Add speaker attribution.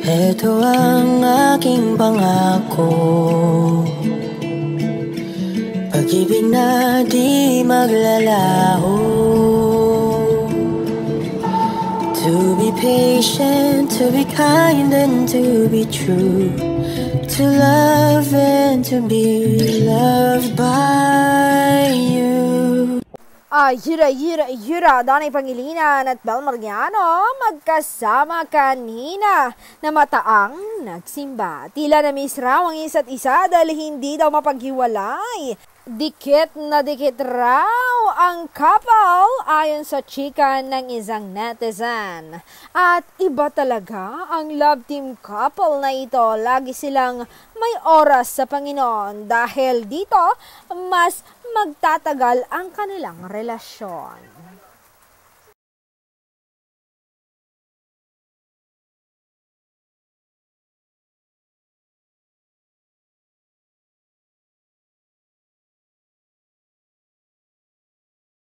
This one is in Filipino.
Speaker 1: Ito ang aking pangako, pag-ibig na di maglalaho. To be patient, to be kind and to be true, to love and to be loved by you.
Speaker 2: Yura, Danay Pangilinan at Bel Mariano, magkasama kanina na mataang nagsimba. Tila na-miss raw ang isa't isa dahil hindi daw mapaghiwalay. Dikit na dikit raw ang couple ayon sa chika ng isang netizen. At iba talaga ang love team couple na ito. Lagi silang may oras sa Panginoon dahil dito mas magtatagal ang kanilang relasyon.